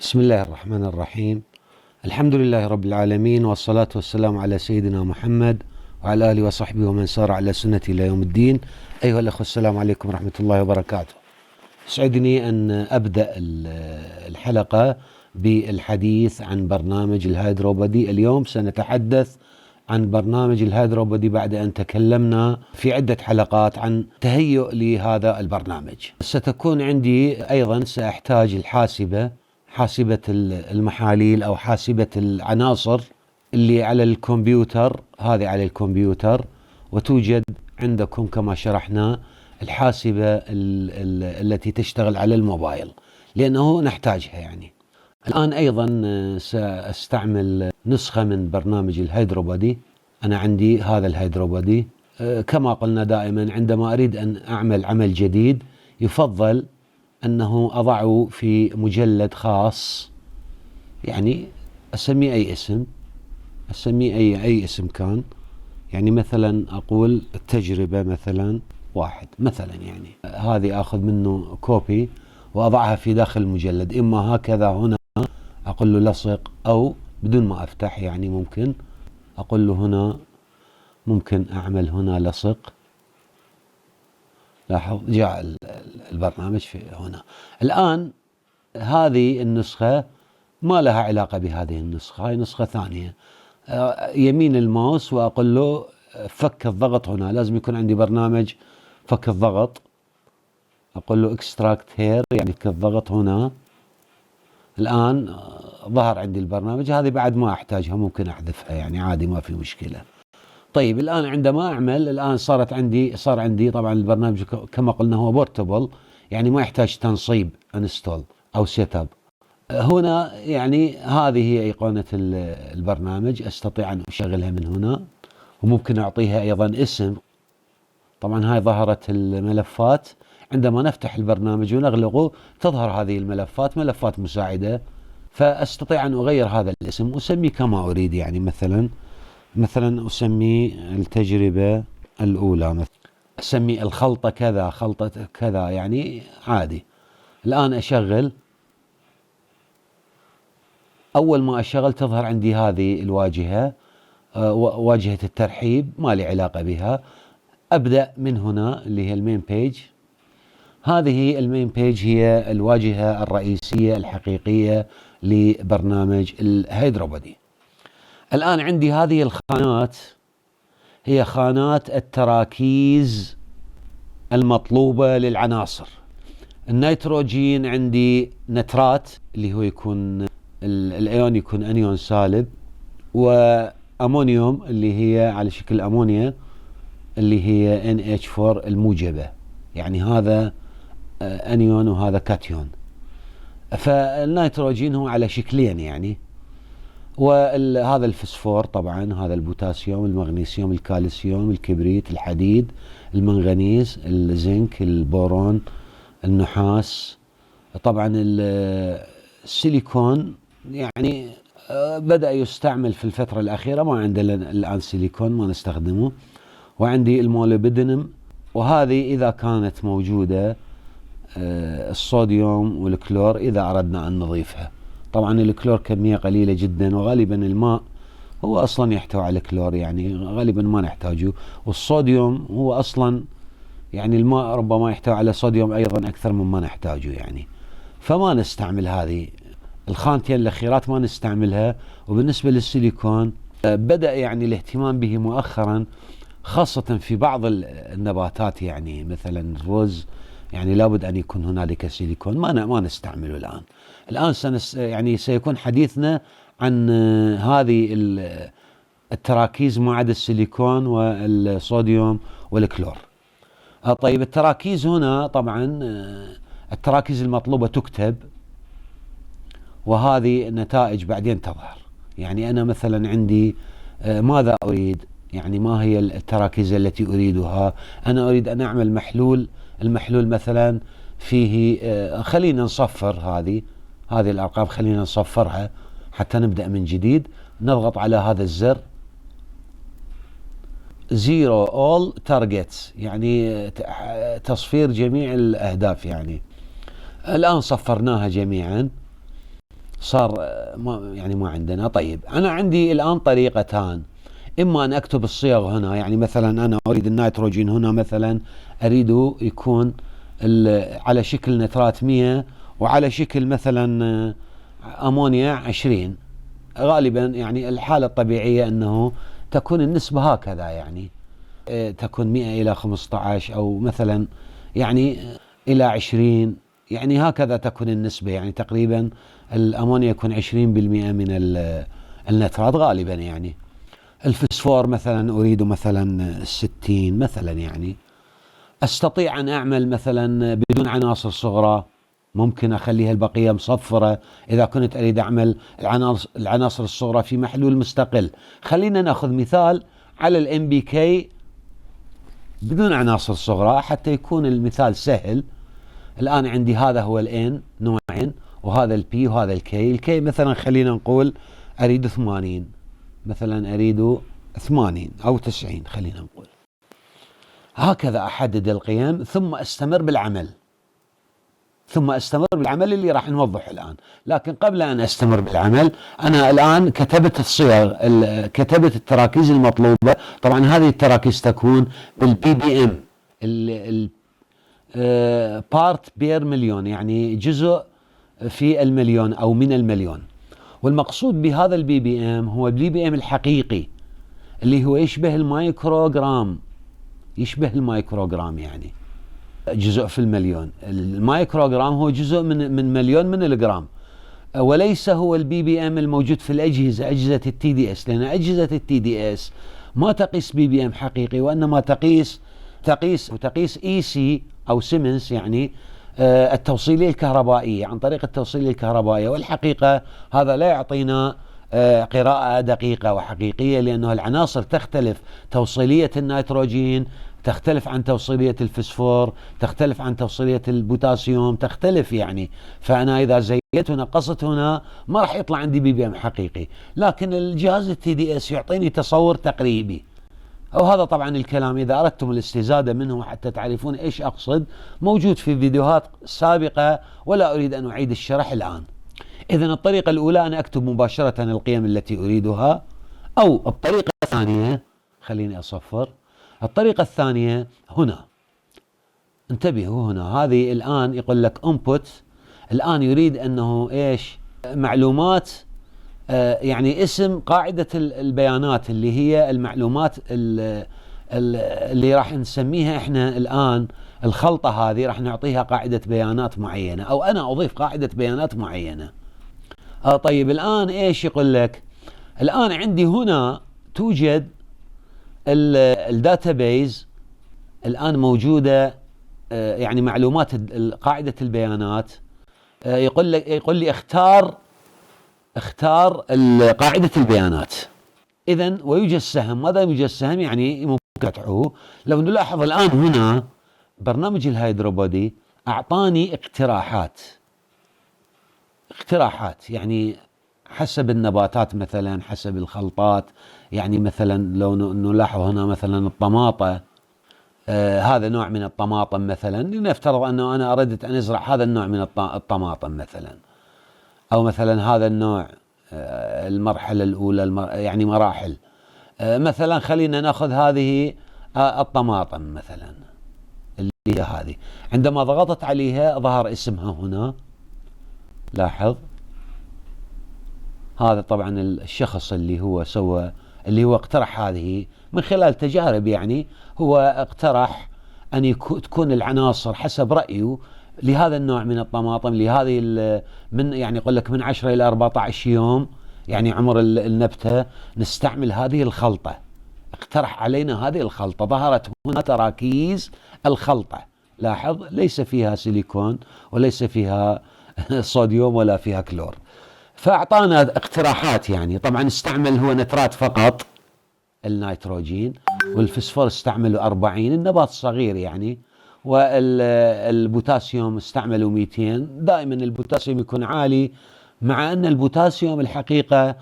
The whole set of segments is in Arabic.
بسم الله الرحمن الرحيم. الحمد لله رب العالمين، والصلاة والسلام على سيدنا محمد وعلى آله وصحبه ومن سار على سنته إلى يوم الدين. أيها الأخوة، السلام عليكم ورحمة الله وبركاته. يسعدني أن أبدأ الحلقة بالحديث عن برنامج الهيدروبودي. اليوم سنتحدث عن برنامج الهيدروبودي بعد أن تكلمنا في عدة حلقات عن تهيؤ لهذا البرنامج. ستكون عندي أيضا سأحتاج حاسبة المحاليل أو حاسبة العناصر اللي على الكمبيوتر. هذه على الكمبيوتر، وتوجد عندكم كما شرحنا الحاسبة التي تشتغل على الموبايل، لأنه نحتاجها يعني. الآن أيضا سأستعمل نسخة من برنامج الهيدروبودي. أنا عندي هذا الهيدروبودي. كما قلنا دائما عندما أريد أن أعمل عمل جديد يفضل أنه أضعه في مجلد خاص، يعني أسميه أي اسم كان. يعني مثلا أقول التجربة مثلا واحد مثلا، يعني هذه أخذ منه كوبي وأضعها في داخل المجلد، إما هكذا هنا أقول له لصق، أو بدون ما أفتح، يعني ممكن أقول له هنا، ممكن أعمل هنا لصق. لاحظ جاء البرنامج في هنا. الآن هذه النسخة ما لها علاقة بهذه النسخة، هاي نسخة ثانية. يمين الماوس وأقول له فك الضغط هنا. لازم يكون عندي برنامج فك الضغط. أقول له extract here، يعني فك الضغط هنا. الآن ظهر عندي البرنامج. هذه بعد ما أحتاجها، ممكن أحذفها يعني عادي، ما في مشكلة. طيب الآن عندما أعمل، الآن صار عندي طبعا البرنامج كما قلنا هو بورتبل، يعني ما يحتاج تنصيب انستول أو سيت اب. هنا يعني هذه هي أيقونة البرنامج، أستطيع أن أشغلها من هنا، وممكن أعطيها أيضا اسم. طبعا هاي ظهرت الملفات. عندما نفتح البرنامج ونغلقه تظهر هذه الملفات، ملفات مساعدة، فأستطيع أن أغير هذا الاسم وأسميه كما أريد. يعني مثلا أسميه التجربة الأولى، أسمي الخلطة كذا، خلطة كذا، يعني عادي. الآن أشغل. أول ما أشغل تظهر عندي هذه الواجهة، واجهة الترحيب، ما لي علاقة بها. أبدأ من هنا اللي هي المين بيج. هذه المين بيج هي الواجهة الرئيسية الحقيقية لبرنامج الهيدروبودي. الآن عندي هذه الخانات هي خانات التراكيز المطلوبة للعناصر. النيتروجين عندي نترات، اللي هو يكون الأيون يكون أنيون سالب، وأمونيوم اللي هي على شكل أمونيا اللي هي NH4 الموجبة، يعني هذا أنيون وهذا كاتيون. فالنيتروجين هو على شكلين يعني. وهذا الفسفور طبعا، هذا البوتاسيوم، المغنيسيوم، الكالسيوم، الكبريت، الحديد، المنغنيز، الزنك، البورون، النحاس. طبعا السيليكون يعني بدأ يستعمل في الفترة الأخيرة، ما عندنا الآن سيليكون ما نستخدمه. وعندي الموليبدينم، وهذه إذا كانت موجودة الصوديوم والكلور إذا أردنا أن نضيفها. طبعا الكلور كمية قليلة جدا، وغالبا الماء هو أصلا يحتوي على الكلور، يعني غالبا ما نحتاجه. والصوديوم هو أصلا يعني الماء ربما يحتوي على صوديوم أيضا أكثر مما نحتاجه يعني. فما نستعمل هذه الخانتين الأخيرات، ما نستعملها. وبالنسبة للسيليكون بدأ يعني الاهتمام به مؤخرا، خاصة في بعض النباتات، يعني مثلا الرز، يعني لابد أن يكون هنالك سيليكون، ما نستعمله الآن. يعني سيكون حديثنا عن هذه التراكيز ما عدا السيليكون والصوديوم والكلور. طيب التراكيز هنا طبعا التراكيز المطلوبة تكتب، وهذه النتائج بعدين تظهر. يعني أنا مثلا عندي ماذا أريد، يعني ما هي التراكيز التي أريدها. أنا أريد أن أعمل محلول. المحلول مثلا فيه خلينا نصفر هذه الأرقام، خلينا نصفرها حتى نبدأ من جديد. نضغط على هذا الزر Zero all targets، يعني تصفير جميع الأهداف. يعني الآن صفرناها جميعا. صار يعني ما عندنا. طيب أنا عندي الآن طريقتان، إما أن أكتب الصيغ هنا، يعني مثلا أنا أريد النيتروجين هنا مثلا أريده يكون على شكل نترات 100 وعلى شكل مثلا أمونيا 20. غالبا يعني الحالة الطبيعية أنه تكون النسبة هكذا، يعني تكون 100 إلى 15 أو مثلا يعني إلى 20، يعني هكذا تكون النسبة. يعني تقريبا الأمونيا يكون 20% من النترات غالبا. يعني الفسفور مثلا أريد مثلا 60 مثلا. يعني أستطيع أن أعمل مثلا بدون عناصر صغرى، ممكن أخليها البقية مصفرة إذا كنت أريد أعمل العناصر الصغرى في محلول مستقل. خلينا نأخذ مثال على الام بي كي بدون عناصر صغرى حتى يكون المثال سهل. الآن عندي هذا هو الان نوعين، وهذا البي وهذا الكي. الكي مثلا خلينا نقول أريد 80، مثلا أريد 80 أو 90 خلينا نقول. هكذا أحدد القيم ثم أستمر بالعمل، اللي راح نوضحه الآن. لكن قبل أن أستمر بالعمل أنا الآن كتبت الصيغ، كتبت التراكيز المطلوبة. طبعا هذه التراكيز تكون بالبي بي ام، بارت بير مليون، يعني جزء في المليون أو من المليون. والمقصود بهذا البي بي ام هو البي بي ام الحقيقي اللي هو يشبه المايكروغرام، يعني جزء في المليون. المايكروغرام هو جزء من مليون من الجرام، وليس هو البي بي ام الموجود في أجهزة التي دي اس، لأن أجهزة التي دي اس ما تقيس بي بي ام حقيقي، وإنما تقيس اي سي أو سيمنز، يعني التوصيلية الكهربائية، عن طريق التوصيلية الكهربائية. والحقيقة هذا لا يعطينا قراءة دقيقة وحقيقية، لأنه العناصر تختلف. توصيلية النيتروجين تختلف عن توصيلية الفسفور، تختلف عن توصيلية البوتاسيوم، تختلف يعني. فأنا إذا زيدت ونقصت هنا ما راح يطلع عندي بي بي ام حقيقي، لكن الجهاز التي دي اس يعطيني تصور تقريبي. وهذا طبعا الكلام إذا أردتم الاستزادة منه حتى تعرفون إيش أقصد موجود في فيديوهات سابقة، ولا أريد أن أعيد الشرح الآن. إذن الطريقة الأولى أنا أكتب مباشرة القيم التي أريدها، أو الطريقة الثانية خليني أصفر. الطريقة الثانية هنا، انتبهوا هنا، هذه الآن يقول لك input. الآن يريد أنه إيش؟ معلومات، يعني اسم قاعدة البيانات اللي هي المعلومات اللي راح نسميها احنا الآن الخلطة هذه، راح نعطيها قاعدة بيانات معينة، أو أنا أضيف قاعدة بيانات معينة. طيب الآن إيش يقول لك؟ الآن عندي هنا توجد الداتابيز الآن موجودة، يعني معلومات قاعدة البيانات. يقول لي اختار قاعدة البيانات. إذن ويوجد سهم. ماذا يوجد سهم؟ يعني ممكن فتحه. لو نلاحظ الآن هنا برنامج الهيدروبودي أعطاني اقتراحات، يعني حسب النباتات مثلا، حسب الخلطات. يعني مثلا لو نلاحظ هنا مثلا الطماطة، هذا نوع من الطماطم مثلا، لنفترض أنه أنا أردت أن أزرع هذا النوع من الطماطم مثلا، أو مثلا هذا النوع، المرحلة الأولى، يعني مراحل. مثلا خلينا نأخذ هذه الطماطم مثلا اللي هي هذه. عندما ضغطت عليها ظهر اسمها هنا، لاحظ. هذا طبعا الشخص اللي هو اقترح هذه من خلال تجارب، يعني هو اقترح أن تكون العناصر حسب رأيه لهذا النوع من الطماطم، لهذه يعني يقول لك من 10 إلى 14 يوم، يعني عمر النبتة، نستعمل هذه الخلطة. اقترح علينا هذه الخلطة. ظهرت هنا تراكيز الخلطة، لاحظ، ليس فيها سيليكون وليس فيها صوديوم ولا فيها كلور. فأعطانا اقتراحات، يعني طبعا استعمل هو نترات فقط النيتروجين، والفسفور استعملوا 40، النبات صغير يعني، والبوتاسيوم استعملوا 200. دائما البوتاسيوم يكون عالي، مع أن البوتاسيوم الحقيقة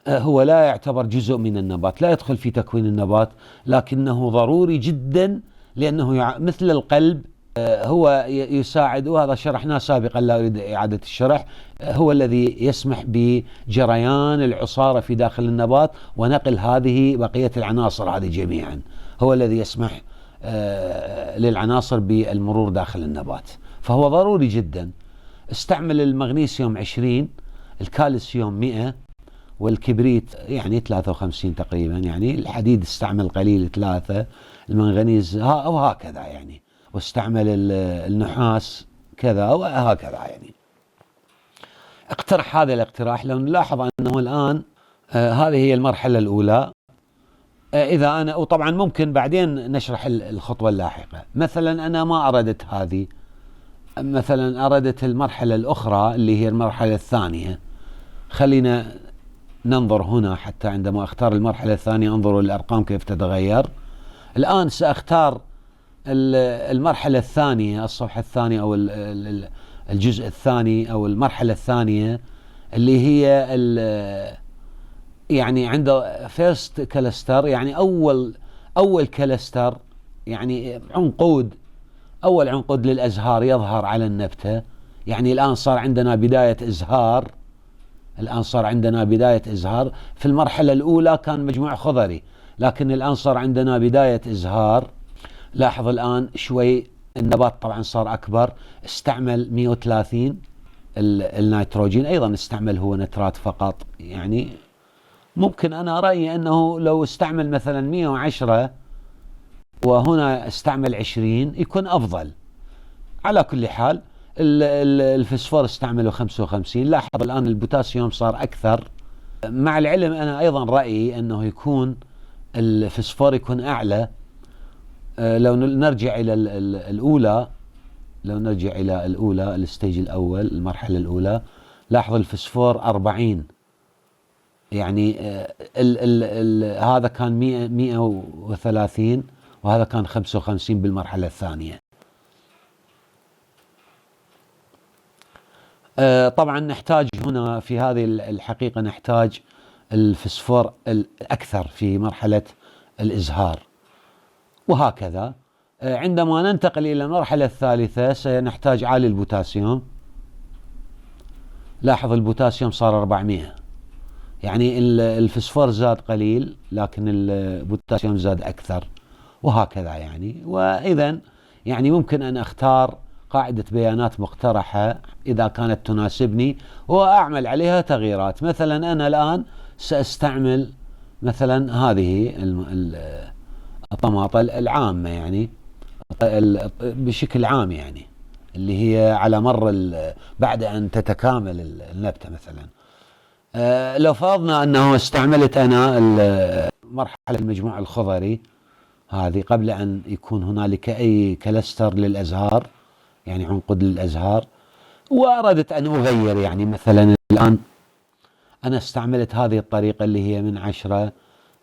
هو لا يعتبر جزء من النبات، لا يدخل في تكوين النبات، لكنه ضروري جدا، لأنه مثل القلب هو يساعد، وهذا شرحناه سابقا لا أريد إعادة الشرح، هو الذي يسمح بجريان العصارة في داخل النبات ونقل هذه بقية العناصر هذه جميعا، هو الذي يسمح للعناصر بالمرور داخل النبات، فهو ضروري جدا. استعمل المغنيسيوم 20، الكالسيوم 100، والكبريت يعني 53 تقريبا، يعني الحديد استعمل قليل 3، المنغنيز وهكذا يعني، واستعمل النحاس كذا وهكذا يعني. اقترح هذا الاقتراح. لو نلاحظ أنه الآن هذه هي المرحلة الأولى. إذا أنا، وطبعا ممكن بعدين نشرح الخطوة اللاحقة. مثلا أنا ما أردت هذه، مثلا أردت المرحلة الأخرى اللي هي المرحلة الثانية. خلينا ننظر هنا حتى عندما أختار المرحلة الثانية انظروا الأرقام كيف تتغير. الآن سأختار المرحلة الثانية، الصفحة الثانية أو الجزء الثاني أو المرحلة الثانية اللي هي يعني عند فيرست كلستر، يعني أول كلستر، يعني عنقود، أول عنقود للأزهار يظهر على النبتة. يعني الآن صار عندنا بداية إزهار، في المرحلة الأولى كان مجموع خضري، لكن الآن صار عندنا بداية إزهار. لاحظ الآن شوي النبات طبعا صار أكبر. استعمل 130 النيتروجين، أيضا استعمل هو نترات فقط. يعني ممكن أنا رأيي أنه لو استعمل مثلا 110 وهنا استعمل 20 يكون أفضل. على كل حال الفسفور استعمله 55. لاحظ الآن البوتاسيوم صار أكثر، مع العلم أنا أيضا رأيي أنه يكون الفسفور يكون أعلى. لو نرجع إلى الأولى، الستيج الأول، المرحلة الأولى، لاحظ الفسفور 40، يعني هذا كان 130 وهذا كان 55 بالمرحلة الثانية. طبعا نحتاج هنا في هذه الحقيقة نحتاج الفسفور الأكثر في مرحلة الإزهار، وهكذا. عندما ننتقل إلى المرحلة الثالثة سنحتاج عالي البوتاسيوم. لاحظ البوتاسيوم صار 400، يعني الفسفور زاد قليل لكن البوتاسيوم زاد أكثر، وهكذا يعني. وإذا يعني ممكن أن أختار قاعدة بيانات مقترحة إذا كانت تناسبني وأعمل عليها تغييرات. مثلا أنا الآن سأستعمل مثلا هذه الطماطة العامة، يعني بشكل عام، يعني اللي هي على مر بعد أن تتكامل النبتة. مثلا لو فرضنا أنه استعملت أنا مرحلة المجموع الخضري هذه قبل أن يكون هنالك أي كلستر للأزهار، يعني عنقود للأزهار، وأردت أن أغير، يعني مثلا الآن أنا استعملت هذه الطريقة اللي هي من 10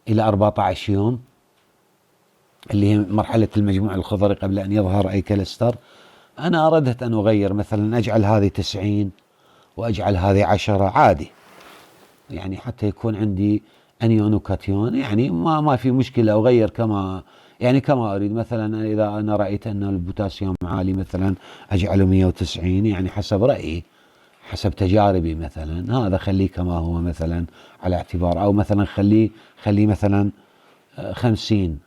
إلى 14 يوم، اللي هي مرحلة المجموع الخضري قبل أن يظهر أي كلستر. أنا أردت أن أغير، مثلا أجعل هذه 90 وأجعل هذه 10 عادي، يعني حتى يكون عندي أنيون وكاتيون، يعني ما في مشكلة. أغير كما أريد. مثلا إذا أنا رأيت أن البوتاسيوم عالي مثلا أجعله 190، يعني حسب رأيي، حسب تجاربي. مثلا هذا خليه كما هو مثلا على اعتبار، أو مثلا خليه مثلا 50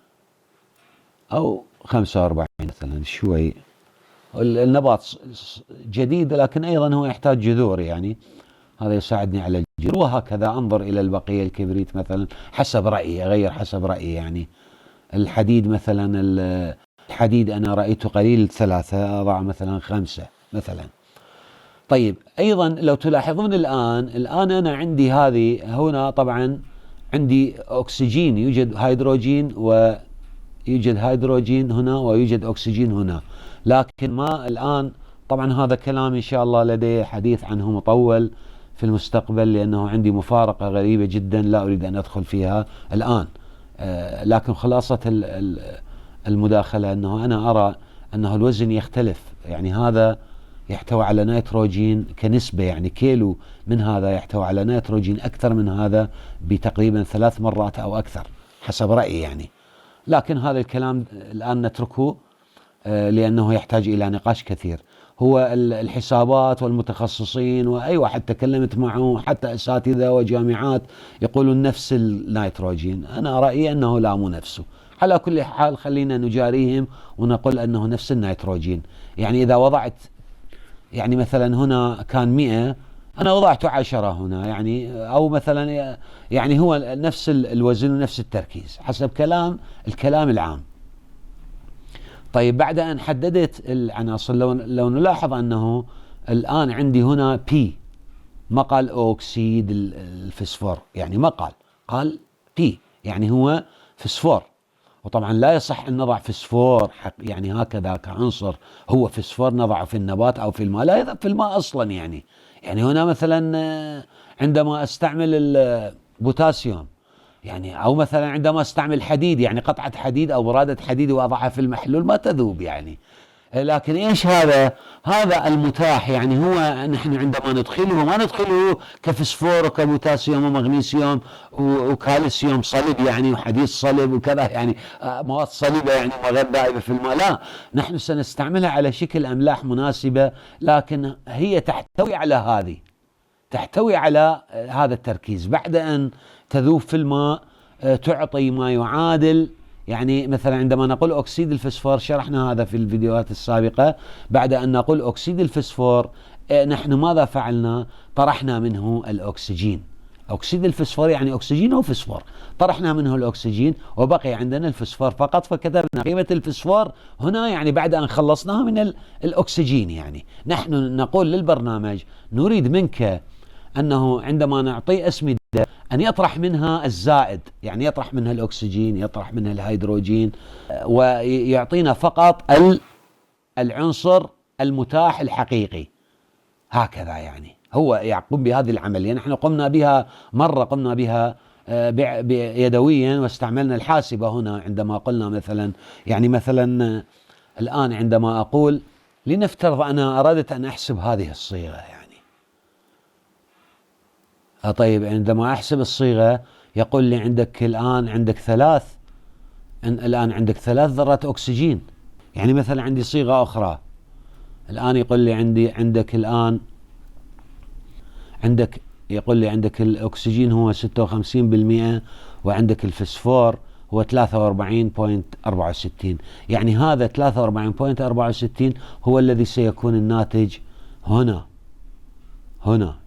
أو 45 مثلا. شوي النبات جديد لكن أيضا هو يحتاج جذور، يعني هذا يساعدني على الجذور. وهكذا أنظر إلى البقية. الكبريت مثلا حسب رأيي، أغير حسب رأيي. يعني الحديد مثلا، الحديد أنا رأيته قليل 3، أضع مثلا 5 مثلا. طيب أيضا لو تلاحظون الآن أنا عندي هذه هنا، طبعا عندي أكسجين، يوجد هيدروجين هنا ويوجد أكسجين هنا، لكن ما الآن. طبعا هذا كلام إن شاء الله لدي حديث عنه مطول في المستقبل، لأنه عندي مفارقة غريبة جدا لا أريد أن أدخل فيها الآن. لكن خلاصة المداخلة أنه أنا أرى أنه الوزن يختلف. يعني هذا يحتوي على نيتروجين كنسبة، يعني كيلو من هذا يحتوي على نيتروجين أكثر من هذا بتقريبا 3 مرات أو أكثر حسب رأيي يعني. لكن هذا الكلام الآن نتركه. لأنه يحتاج إلى نقاش كثير. هو الحسابات والمتخصصين وأي واحد تكلمت معه حتى أساتذة وجامعات يقولون نفس النيتروجين. أنا رأيي أنه لا، مو نفسه. على كل حال خلينا نجاريهم ونقول أنه نفس النيتروجين. يعني إذا وضعت يعني مثلا هنا كان 100، أنا وضعت 10 هنا، يعني أو مثلا يعني هو نفس الوزن ونفس التركيز حسب الكلام العام. طيب بعد أن حددت العناصر، لو نلاحظ أنه الآن عندي هنا P، ما قال أكسيد الفسفور، يعني ما قال P، يعني هو فسفور. وطبعا لا يصح أن نضع فسفور يعني هكذا كعنصر هو فسفور نضعه في النبات أو في الماء، لا يذهب في الماء أصلا. يعني هنا مثلا عندما استعمل البوتاسيوم، يعني أو مثلا عندما استعمل حديد، يعني قطعة حديد أو برادة حديد وأضعها في المحلول ما تذوب يعني. لكن إيش هذا المتاح. يعني هو نحن عندما ندخله ما ندخله كفسفور وكبوتاسيوم ومغنيسيوم وكالسيوم صلب يعني وحديد صلب وكذا، يعني مواد صلبة يعني مواد ذائبة في الماء. لا، نحن سنستعملها على شكل أملاح مناسبة، لكن هي تحتوي على هذا التركيز. بعد أن تذوب في الماء تعطي ما يعادل، يعني مثلا عندما نقول أكسيد الفسفور، شرحنا هذا في الفيديوهات السابقة، بعد أن نقول أكسيد الفسفور نحن ماذا فعلنا؟ طرحنا منه الأكسجين. أكسيد الفسفور يعني أكسجين وفسفور، طرحنا منه الأكسجين وبقي عندنا الفسفور فقط، فكتبنا قيمة الفسفور هنا يعني بعد أن خلصناه من الأكسجين. يعني نحن نقول للبرنامج نريد منك أنه عندما نعطيه أسمدة أن يطرح منها الزائد، يعني يطرح منها الأكسجين، يطرح منها الهيدروجين، ويعطينا فقط العنصر المتاح الحقيقي. هكذا يعني هو يقوم بهذه العملية. نحن قمنا بها يدويا واستعملنا الحاسبة هنا عندما قلنا مثلا، يعني مثلا الآن عندما أقول لنفترض أنا أردت أن أحسب هذه الصيغة، يعني طيب عندما أحسب الصيغة يقول لي الآن عندك 3 ذرات أكسجين. يعني مثلا عندي صيغة أخرى الآن يقول لي عندك الأكسجين هو 56%، وعندك الفسفور هو 43.64. يعني هذا 43.64 هو الذي سيكون الناتج هنا.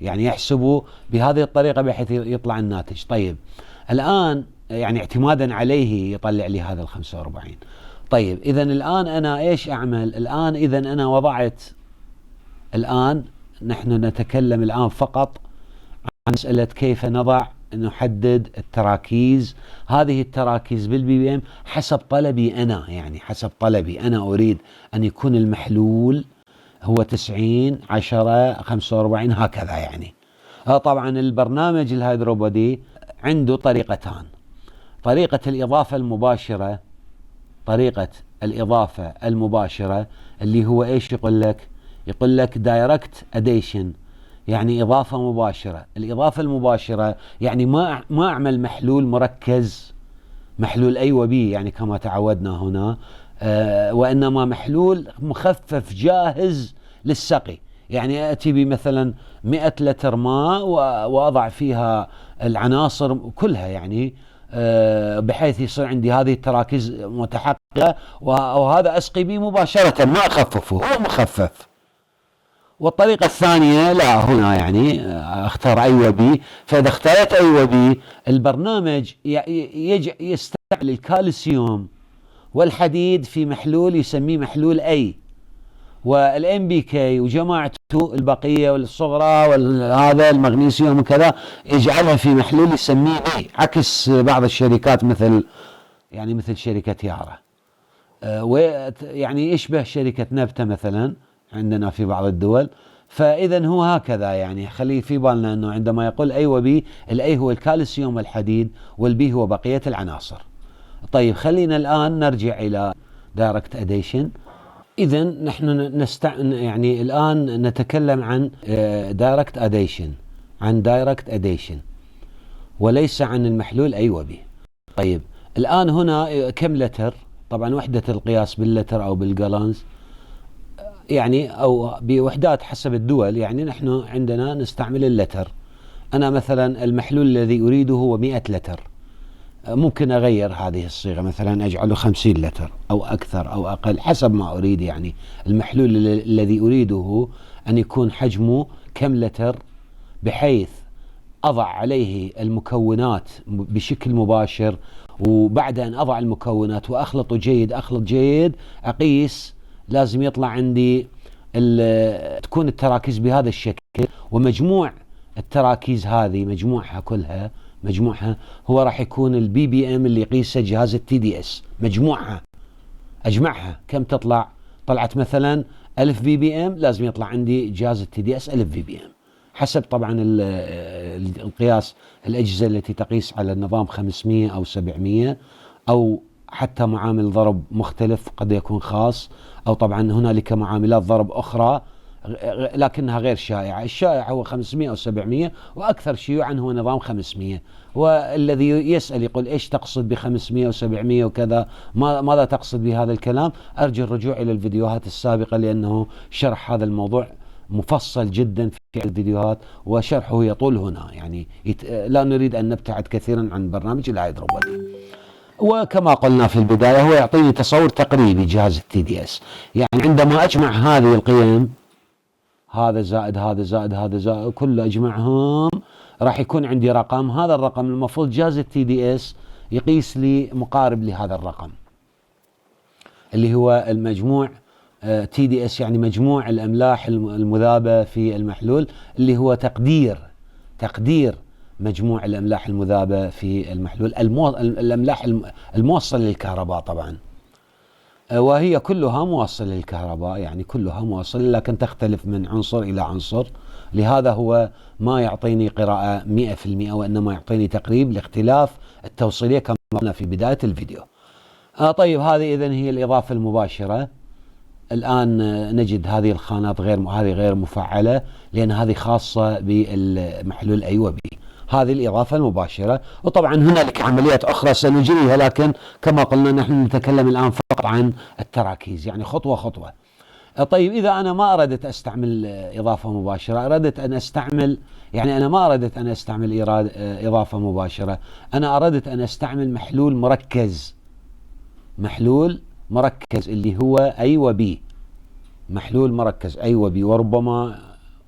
يعني يحسبوا بهذه الطريقة بحيث يطلع الناتج. طيب الآن يعني اعتمادا عليه يطلع لي هذا 45. طيب إذا الآن أنا إيش أعمل؟ الآن إذا أنا وضعت، الآن نحن نتكلم الآن فقط عن مسألة كيف نحدد التراكيز. هذه التراكيز بالبي بي ام حسب طلبي أنا، يعني حسب طلبي أنا أريد أن يكون المحلول هو 90 10 45 هكذا. يعني طبعا البرنامج الهيدروبودي عنده طريقتان. طريقة الإضافة المباشرة اللي هو إيش يقول لك دايركت أديشن، يعني إضافة مباشرة. الإضافة المباشرة يعني ما أعمل محلول مركز، محلول A و B يعني كما تعودنا هنا، وإنما محلول مخفف جاهز للسقي. يعني أتي بمثلا 100 لتر ماء وأضع فيها العناصر كلها، يعني بحيث يصير عندي هذه التراكيز متحققة، وهذا أسقي به مباشرة ما أخففه، هو مخفف. والطريقة الثانية لا، هنا يعني اختار أي وبي. فإذا اختارت أي وبي البرنامج يستعمل الكالسيوم والحديد في محلول يسميه محلول A، والام بي كي وجماعته البقية والصغرى وهذا المغنيسيوم وكذا يجعلها في محلول يسميه B، عكس بعض الشركات مثل شركة يارا، ويعني يشبه شركة نبتة مثلا عندنا في بعض الدول. فإذا هو هكذا، يعني خلي في بالنا أنه عندما يقول A و B، الأي هو الكالسيوم والحديد، والبي هو بقية العناصر. طيب خلينا الآن نرجع إلى دايركت أديشن. إذا نحن يعني الآن نتكلم عن دايركت أديشن وليس عن المحلول A و B. طيب الآن هنا كم لتر؟ طبعا وحدة القياس باللتر أو بالجالونز يعني أو بوحدات حسب الدول. يعني نحن عندنا نستعمل اللتر. أنا مثلا المحلول الذي أريده هو 100 لتر، ممكن أغير هذه الصيغة، مثلا أجعله 50 لتر أو أكثر أو أقل حسب ما أريد. يعني المحلول الذي أريده أن يكون حجمه كم لتر، بحيث أضع عليه المكونات بشكل مباشر، وبعد أن أضع المكونات وأخلط جيد أقيس. لازم يطلع عندي تكون التراكيز بهذا الشكل، ومجموع التراكيز هذه مجموعها هو راح يكون البي بي ام اللي يقيسه جهاز التي دي اس. أجمعها كم تطلع؟ طلعت مثلا 1000 بي بي ام، لازم يطلع عندي جهاز التي دي اس 1000 بي بي ام، حسب طبعا القياس. الأجهزة التي تقيس على النظام 500 أو 700 أو حتى معامل ضرب مختلف قد يكون خاص، أو طبعا هنالك معاملات ضرب أخرى لكنها غير شائعة. الشائع هو 500 أو 700، وأكثر شيوعا هو نظام 500. والذي يسأل يقول إيش تقصد ب500 و700 وكذا، ماذا تقصد بهذا الكلام؟ أرجو الرجوع إلى الفيديوهات السابقة، لأنه شرح هذا الموضوع مفصل جدا في الفيديوهات، وشرحه يطول هنا. يعني لا نريد أن نبتعد كثيرا عن برنامج العائد الروبوتي. وكما قلنا في البداية، هو يعطيني تصور تقريبي جهاز التي دي اس. يعني عندما أجمع هذه القيم، هذا زائد هذا زائد هذا زائد، كله أجمعهم راح يكون عندي رقم. هذا الرقم المفروض جهاز التي دي اس يقيس لي مقارب لهذا الرقم، اللي هو المجموع تي دي اس، يعني مجموع الأملاح المذابة في المحلول، اللي هو تقدير مجموع الأملاح المذابة في المحلول، الأملاح الموصلة للكهرباء طبعا. وهي كلها موصلة للكهرباء، يعني كلها موصلة، لكن تختلف من عنصر إلى عنصر. لهذا هو ما يعطيني قراءة 100%، وإنما يعطيني تقريب لاختلاف التوصيلية كما قلنا في بداية الفيديو. طيب، هذه إذن هي الإضافة المباشرة. الآن نجد هذه الخانات هذه غير مفعلة، لأن هذه خاصة بالمحلول A و B. هذه الإضافة المباشرة. وطبعا هنالك عمليات أخرى سنجريها، لكن كما قلنا نحن نتكلم الآن فقط عن التراكيز، يعني خطوة خطوة. طيب، إذا أنا ما أردت أستعمل إضافة مباشرة، أنا ما أردت أن أستعمل إضافة مباشرة، أنا أردت أن أستعمل محلول مركز اللي هو A و B، محلول مركز A و B. وربما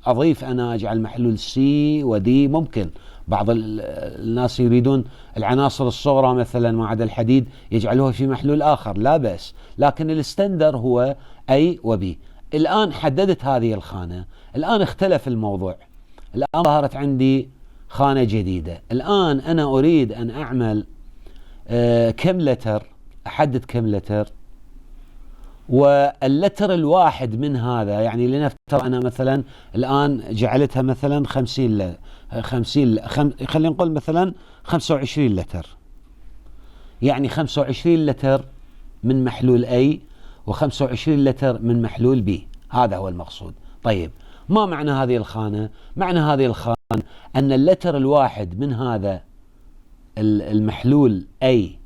أضيف أنا أجعل محلول C و D. ممكن بعض الناس يريدون العناصر الصغرى مثلا معدن الحديد يجعلوها في محلول آخر، لا بأس، لكن الستاندر هو A و B. الآن حددت هذه الخانة، الآن اختلف الموضوع، الآن ظهرت عندي خانة جديدة. الآن أنا أريد أن أعمل كم لتر، أحدد كم لتر، واللتر الواحد من هذا، يعني لنفترض أنا مثلا الآن جعلتها مثلا 50 خلينا نقول مثلا 25 لتر، يعني 25 لتر من محلول A و25 لتر من محلول B. هذا هو المقصود. طيب، ما معنى هذه الخانة؟ معنى هذه الخانة أن اللتر الواحد من هذا المحلول A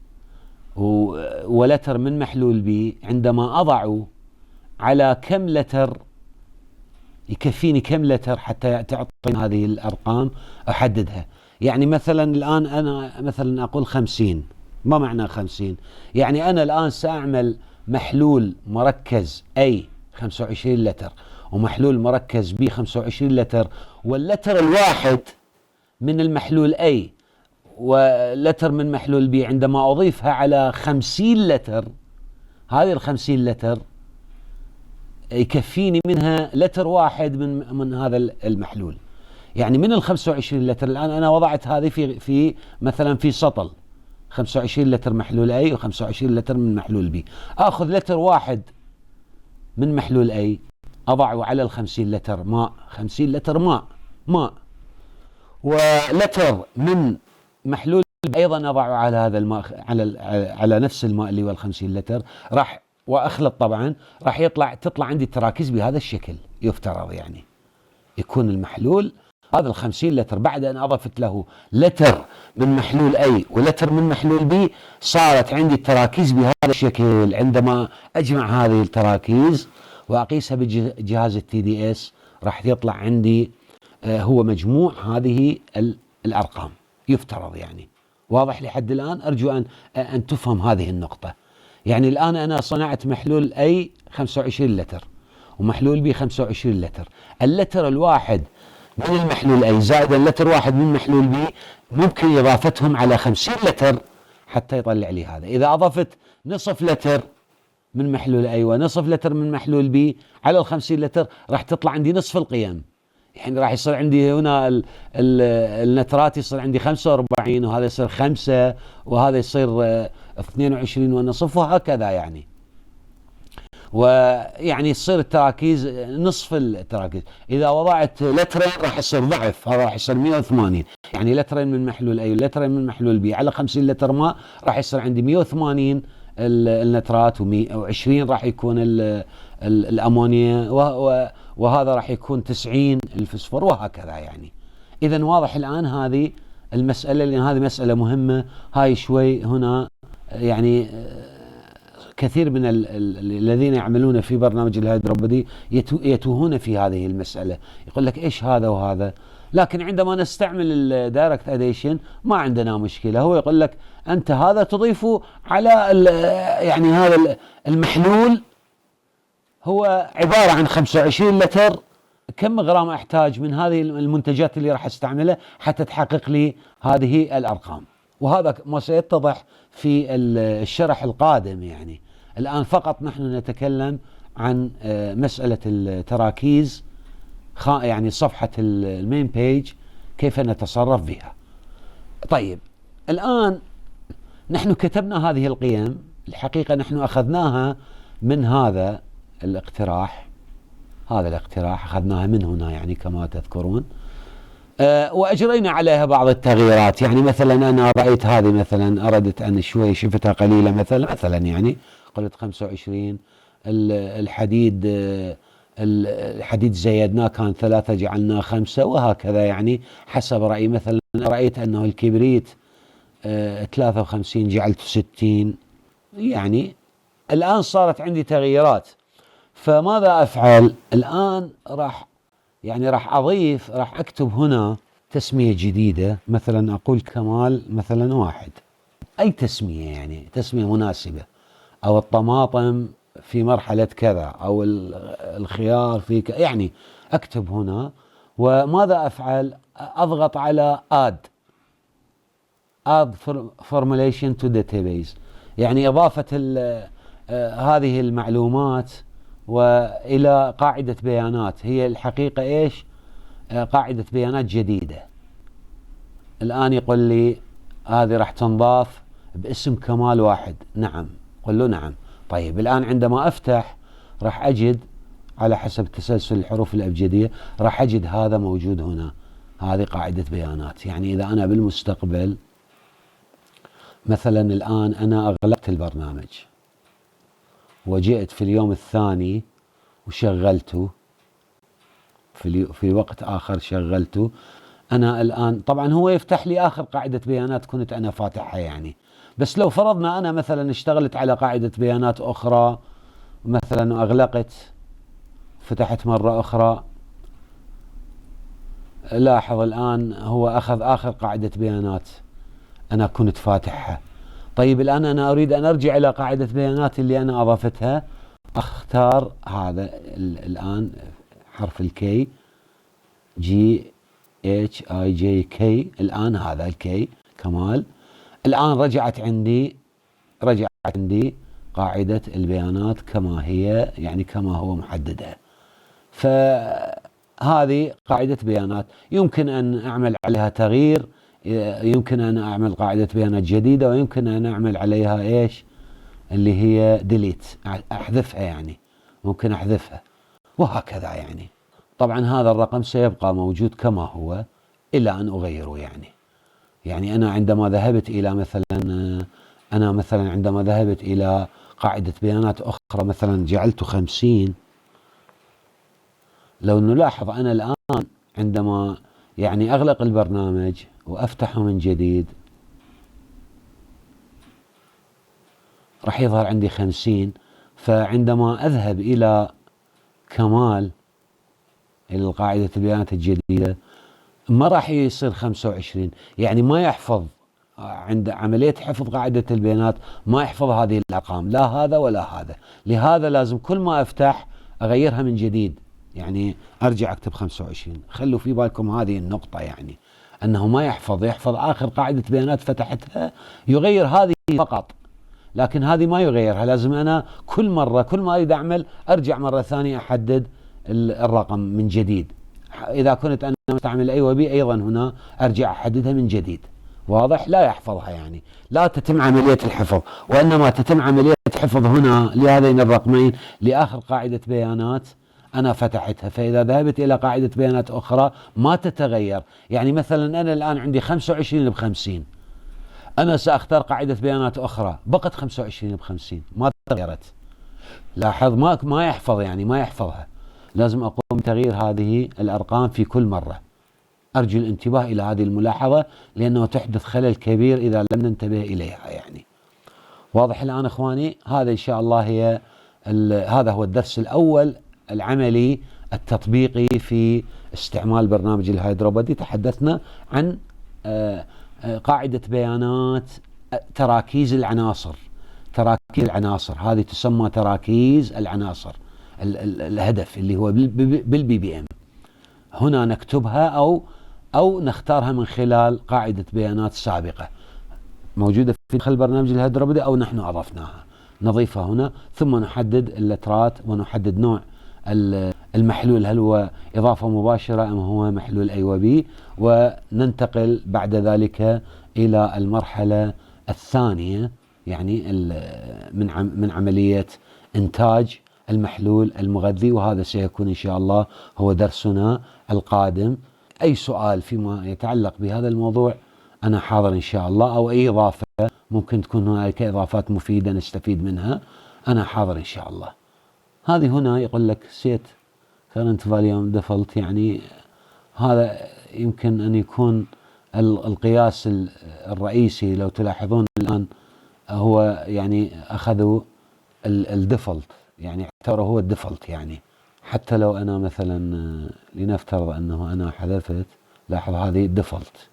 ولتر من محلول B، عندما أضعه على كم لتر يكفيني كم لتر حتى تعطيني هذه الأرقام أحددها. يعني مثلا الآن أنا مثلا أقول 50. ما معنى 50؟ يعني أنا الآن سأعمل محلول مركز A 25 لتر ومحلول مركز B 25 لتر، واللتر الواحد من المحلول A ولتر من محلول B عندما أضيفها على 50 لتر، هذه 50 لتر يكفيني منها لتر واحد من هذا المحلول. يعني من 25 لتر الآن أنا وضعت هذه في مثلا في سطل 25 لتر محلول A و25 لتر من محلول B. أخذ لتر واحد من محلول A أضعه على 50 لتر ماء، 50 لتر ماء، ولتر من محلول أيضا أضعه على هذا الماء، على نفس الماء اللي هو 50 لتر، وأخلط طبعا، راح تطلع عندي تراكيز بهذا الشكل. يفترض يعني يكون المحلول هذا ال50 لتر بعد أن أضفت له لتر من محلول A ولتر من محلول B، صارت عندي التراكيز بهذا الشكل. عندما أجمع هذه التراكيز وأقيسها بجهاز TDS راح يطلع عندي هو مجموع هذه الأرقام يفترض. يعني واضح لحد الآن؟ أرجو أن تفهم هذه النقطة. يعني الآن أنا صنعت محلول A 25 لتر ومحلول B 25 لتر. اللتر الواحد من المحلول A زائد اللتر واحد من محلول B ممكن إضافتهم على 50 لتر حتى يطلع لي هذا. إذا أضفت نصف لتر من محلول A ونصف لتر من محلول B على ال50 لتر راح تطلع عندي نصف القيم. يعني راح يصير عندي هنا النترات يصير عندي 45 وهذا يصير 5 وهذا يصير 22 ونصف وهكذا يعني. ويعني يصير التراكيز نصف التراكيز. إذا وضعت لترين راح يصير ضعف، هذا راح يصير 180. يعني لترين من محلول A ولترين من محلول B على 50 لتر ماء راح يصير عندي 180 النترات و20 راح يكون الأمونيا وهذا راح يكون 90 الفسفور وهكذا يعني. إذا واضح الآن هذه المسألة، لأن هذه مسألة مهمة. هاي شوي هنا يعني كثير من الذين يعملون في برنامج الهيدروبودي يتوهون في هذه المسألة، يقول لك إيش هذا وهذا. لكن عندما نستعمل الدايركت اديشن ما عندنا مشكلة. هو يقول لك أنت هذا تضيفه على يعني هذا المحلول هو عبارة عن 25 لتر، كم غرام أحتاج من هذه المنتجات اللي راح استعملها حتى تحقق لي هذه الأرقام. وهذا ما سيتضح في الشرح القادم. يعني الآن فقط نحن نتكلم عن مسألة التراكيز، يعني صفحة المين بيج كيف نتصرف بها. طيب الآن نحن كتبنا هذه القيم. الحقيقة نحن أخذناها من هذا الاقتراح، أخذناها من هنا يعني كما تذكرون، وأجرينا عليها بعض التغييرات. يعني مثلا أنا رأيت هذه مثلا أردت أن شوي شفتها قليلة مثلا يعني قلت 25. الحديد زيدناه كان 3 جعلناه 5 وهكذا يعني حسب رأيي. مثلا رأيت أنه الكبريت 53 جعلته 60. يعني الآن صارت عندي تغييرات. فماذا أفعل الآن؟ راح أكتب هنا تسمية جديدة. مثلا أقول كمال مثلا 1، أي تسمية يعني تسمية مناسبة، أو الطماطم في مرحلة كذا، أو الخيار في كذا. يعني أكتب هنا. وماذا أفعل؟ أضغط على add formulation to database، يعني إضافة هذه المعلومات وإلى قاعدة بيانات. هي الحقيقة إيش؟ قاعدة بيانات جديدة. الآن يقول لي هذه راح تنضاف باسم كمال 1. نعم، قل له نعم. طيب الآن عندما أفتح راح أجد على حسب تسلسل الحروف الأبجدية راح أجد هذا موجود هنا. هذه قاعدة بيانات. يعني إذا أنا بالمستقبل مثلا الآن أنا أغلقت البرنامج وجئت في اليوم الثاني وشغلته في وقت آخر شغلته، أنا الآن طبعا هو يفتح لي آخر قاعدة بيانات كنت أنا فاتحها يعني. بس لو فرضنا أنا مثلا اشتغلت على قاعدة بيانات أخرى مثلا وأغلقت، فتحت مرة أخرى، لاحظ الآن هو أخذ آخر قاعدة بيانات أنا كنت فاتحها. طيب الآن أنا أريد أن أرجع إلى قاعدة بيانات اللي أنا أضفتها. أختار هذا الآن حرف الكي، GHIJK. الآن هذا الكي كمال. الآن رجعت عندي قاعدة البيانات كما هي، يعني كما هو محددة. فهذه قاعدة بيانات يمكن أن أعمل عليها تغيير، يمكن أن أعمل قاعدة بيانات جديدة، ويمكن أن أعمل عليها إيش اللي هي ديليت، أحذفها يعني، ممكن أحذفها وهكذا يعني. طبعا هذا الرقم سيبقى موجود كما هو إلى أن أغيره يعني أنا عندما ذهبت إلى قاعدة بيانات أخرى مثلا جعلت 50. لو نلاحظ أنا الآن عندما يعني أغلق البرنامج وأفتحه من جديد، راح يظهر عندي 50. فعندما أذهب إلى كمال، إلى قاعدة البيانات الجديدة، ما راح يصير 25، يعني ما يحفظ عند عملية حفظ قاعدة البيانات، ما يحفظ هذه الأرقام، لا هذا ولا هذا. لهذا لازم كل ما أفتح أغيرها من جديد، يعني أرجع أكتب 25. خلوا في بالكم هذه النقطة، يعني أنه ما يحفظ آخر قاعدة بيانات فتحتها، يغير هذه فقط، لكن هذه ما يغيرها. لازم أنا كل مرة كل ما أريد أعمل أرجع مرة ثانية أحدد الرقم من جديد. إذا كنت أنا مستعمل A و B أيضا هنا أرجع أحددها من جديد. واضح؟ لا يحفظها، يعني لا تتم عملية الحفظ، وإنما تتم عملية حفظ هنا لهذين الرقمين لآخر قاعدة بيانات أنا فتحتها. فإذا ذهبت إلى قاعدة بيانات أخرى ما تتغير، يعني مثلا أنا الآن عندي 25 ب50، أنا سأختار قاعدة بيانات أخرى بقت 25 ب50 ما تغيرت. لاحظ ما يحفظ، يعني ما يحفظها. لازم أقوم بتغيير هذه الأرقام في كل مرة. أرجو الانتباه إلى هذه الملاحظة، لأنه تحدث خلل كبير إذا لم ننتبه إليها. يعني واضح الآن إخواني؟ هذا إن شاء الله هذا هو الدرس الأول العملي التطبيقي في استعمال برنامج الهيدروبودي. تحدثنا عن قاعدة بيانات تراكيز العناصر. تراكيز العناصر هذه تسمى تراكيز العناصر، الهدف اللي هو بالبي بي ام. هنا نكتبها أو نختارها من خلال قاعدة بيانات سابقة موجودة في داخل برنامج الهيدروبودي أو نحن أضفناها. نضيفها هنا، ثم نحدد اللترات ونحدد نوع المحلول، هل هو إضافة مباشرة أم هو محلول A و B، وننتقل بعد ذلك إلى المرحلة الثانية، يعني من عملية إنتاج المحلول المغذي. وهذا سيكون إن شاء الله هو درسنا القادم. أي سؤال فيما يتعلق بهذا الموضوع أنا حاضر إن شاء الله، أو أي إضافة ممكن تكون هناك إضافات مفيدة نستفيد منها، أنا حاضر إن شاء الله. هذه هنا يقول لك set current volume default، يعني هذا يمكن أن يكون القياس الرئيسي. لو تلاحظون الآن هو يعني أخذوا الديفولت، يعني اعتبره هو الديفولت. يعني حتى لو أنا مثلا لنفترض أنه أنا حذفت، لاحظ هذه الديفولت،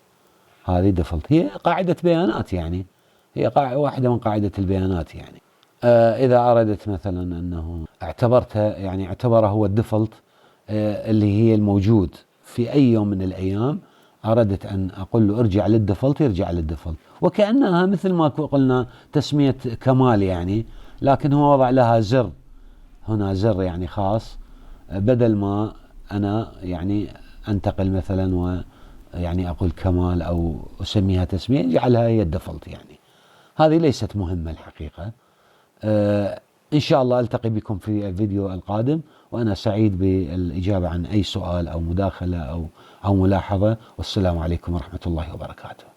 هذه ديفولت هي قاعدة بيانات، يعني هي واحدة من قاعدة البيانات. يعني إذا أردت مثلا أنه اعتبره هو الديفولت اللي هي الموجود في أي يوم من الأيام، أردت أن أقول له ارجع للديفولت، يرجع للديفولت. وكأنها مثل ما قلنا تسمية كمال، يعني لكن هو وضع لها زر هنا، زر يعني خاص، بدل ما أنا يعني أنتقل مثلا يعني أقول كمال أو أسميها تسمية، جعلها هي الديفولت. يعني هذه ليست مهمة الحقيقة. إن شاء الله ألتقي بكم في الفيديو القادم، وأنا سعيد بالإجابة عن أي سؤال أو مداخلة أو ملاحظة. والسلام عليكم ورحمة الله وبركاته.